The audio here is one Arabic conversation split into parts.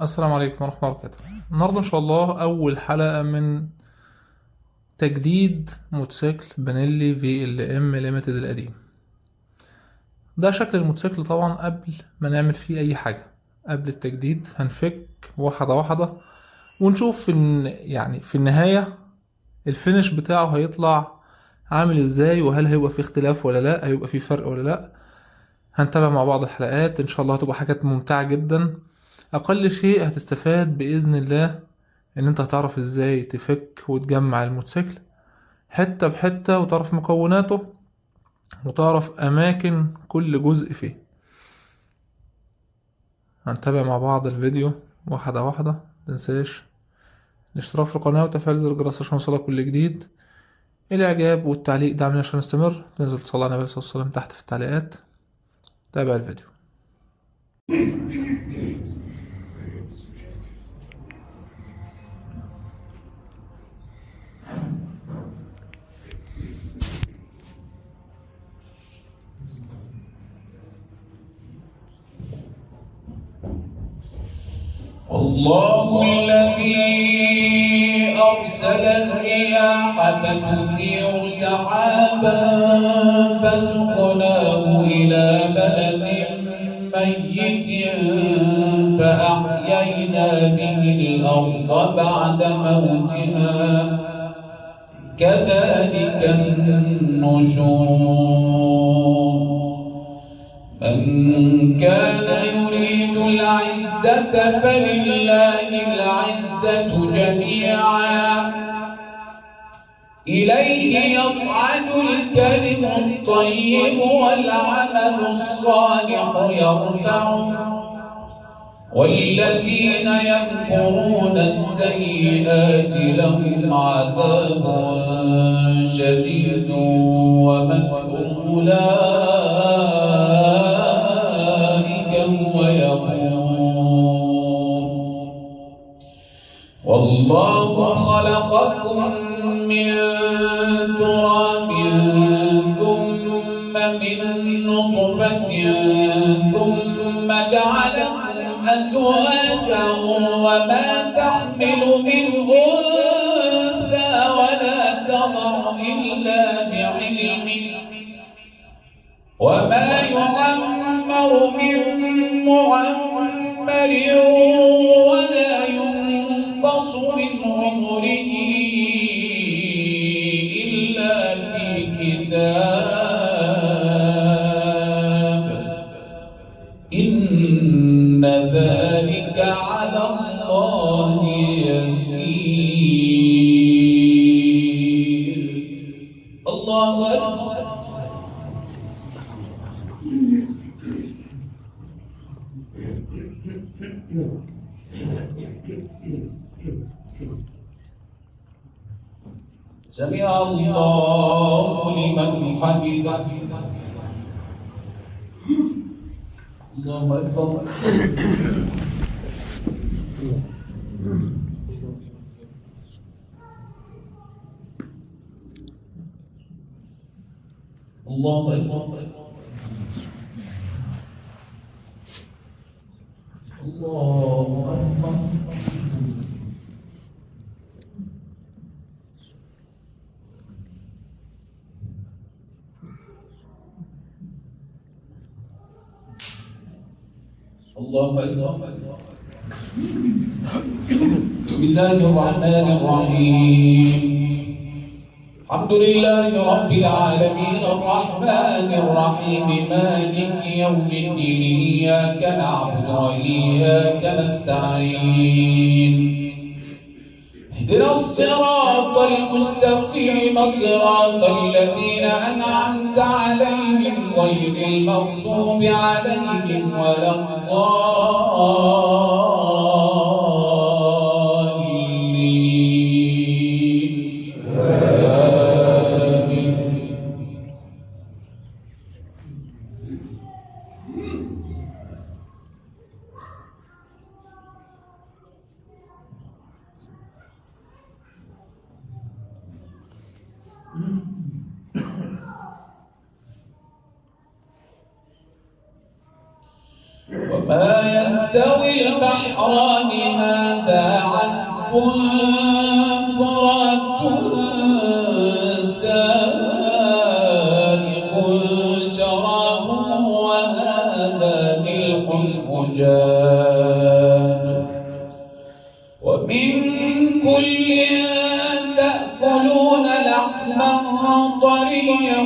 السلام عليكم ورحمة الله وبركاته. النهاردة إن شاء الله أول حلقة من تجديد موتوسيكل بانيلي في ال ام ليميتد القديم. ده شكل الموتوسيكل طبعا قبل ما نعمل فيه أي حاجة. قبل التجديد هنفك واحدة واحدة ونشوف في النهاية الفينش بتاعه هيطلع عامل ازاي، وهل هيبقى فيه اختلاف ولا لا، هيبقى فيه فرق ولا لا. هنتابع مع بعض الحلقات إن شاء الله، هتبقى حاجات ممتعة جدا. أقل شيء هتستفاد بإذن الله ان انت هتعرف ازاي تفك وتجمع الموتوسيكل حتة بحتة، وتعرف مكوناته، وتعرف اماكن كل جزء فيه. هنتابع مع بعض الفيديو واحدة واحدة. متنساش الاشتراك في القناة وتفعيل زر الجرس عشان يوصلك كل جديد. الاعجاب والتعليق دعمنا عشان نستمر. تنزل تصلي على النبي صلى الله عليه وسلم تحت في التعليقات. تابع الفيديو. الله الذي أرسل الرياح فتثير سحابا فسقناه إلى بلد ميت فأحيينا به الأرض بعد موتها كذلك النشور. من كان يريد العزة فلله العزة جميعا إليه يصعد الكلم الطيب والعمل الصالح يرفعه والذين يمكرون السيئات لهم عذاب شديد ومكر أولئك هو يقول. والله خلقكم من تراب ثم من نطفة ثم جعلكم أزواجا وما تحمل من أنثى ولا تضع إلا بعلمه وما يعمر من معمر ولا ينقص من عمره إلا في كتاب إن ذلك على الله يسير. الله أكبر. سمع الله لمن حمده. الله أكبر. الله أكبر. الله أكبر. الله أكبر. بسم الله الرحمن الرحيم. الحمد لله رب العالمين الرحمن الرحيم مالك يوم الدين إياك نعبد وإياك نستعين اهدنا الصراط المستقيم صراط الذين أنعمت عليهم غير المغضوب عليهم ولا الضالين. آمين. وما يستوي يستوي البحران هذا عذب فرات سائغ شرابه وهذا ملح أجاج ومن كل تأكلون لحما طريا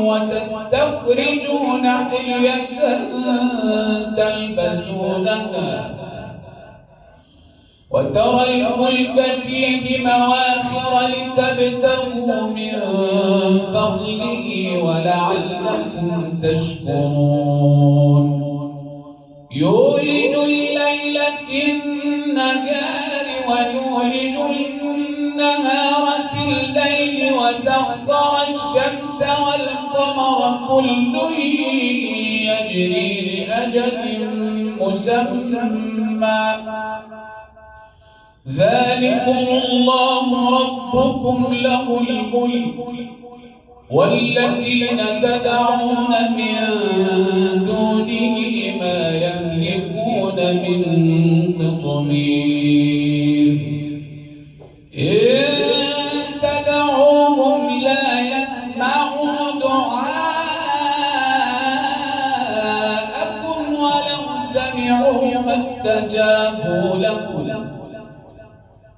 وتستخرجون حلية تلبسونها وترى الفلك فيه مواخر لتبتغوا من فضله ولعلكم تشكرون يولج الليل في النهار ويولج النهار في الليل وسخر الشمس والقمر كل يجري لأجل مسمى ذلكم الله ربكم له الملك والذين تدعون من دونه ما يملكون من قطمير إن تدعوهم لا يسمعوا دعاءكم ولو سمعوا ما استجابوا لكم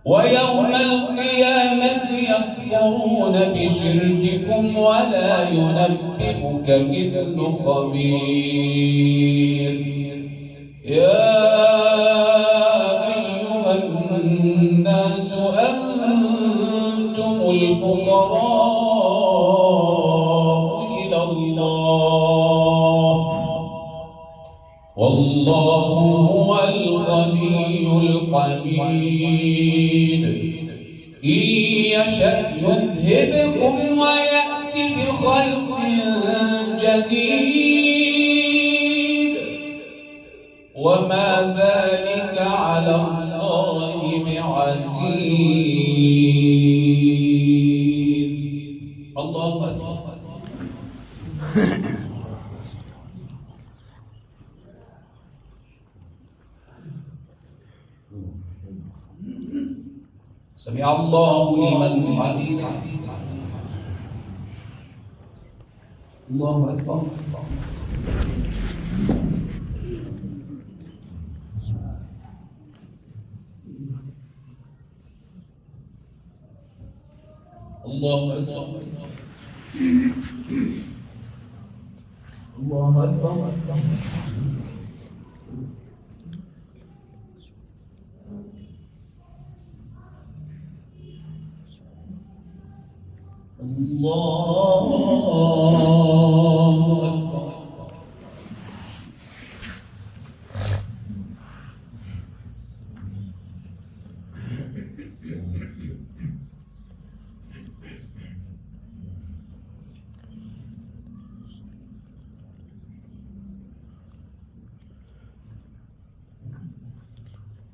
ويوم القيامة يكفرون بشرككم ولا ينبئك مثل خبير يا أيها الناس أنتم الفقراء إلى الله والله هو الغني الحميد إن يشأ يذهبكم ويأتي بخلق جديد وما ذلك على الله بعزيز الله أكبر سمع الله لمن حمده الله أكبر الله أكبر الله أكبر الله أكبر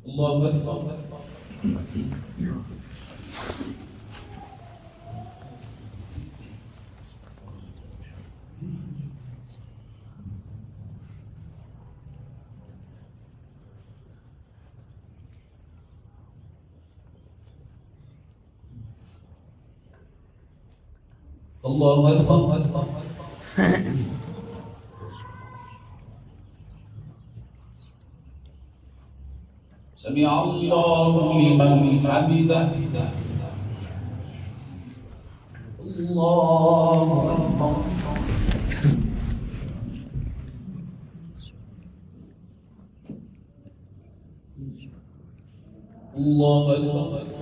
الله أكبر الله أكبر سمع الله لمن حمده الله أكبر الله أكبر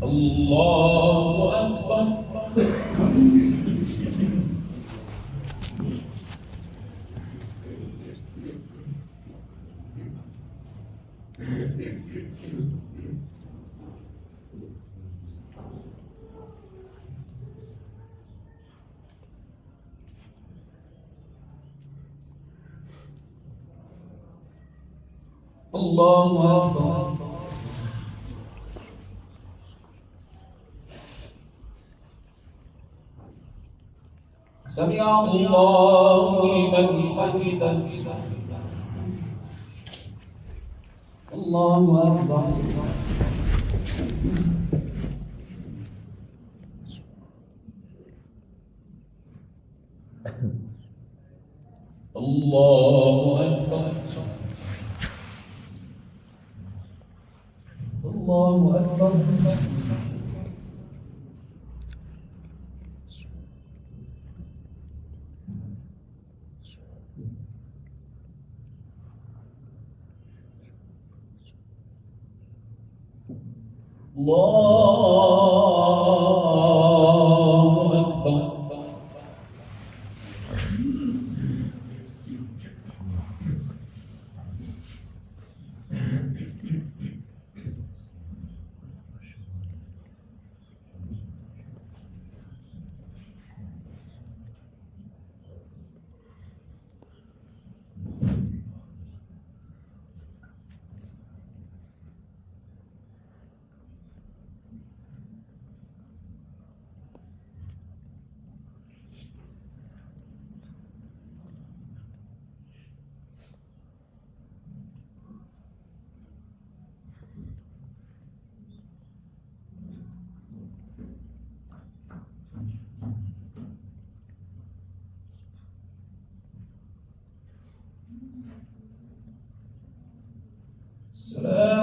الله أكبر الله الله أكبر. سمع الله لمن حمده. الله أكبر. الله أكبر. الله أكبر. الله أكبر. السلام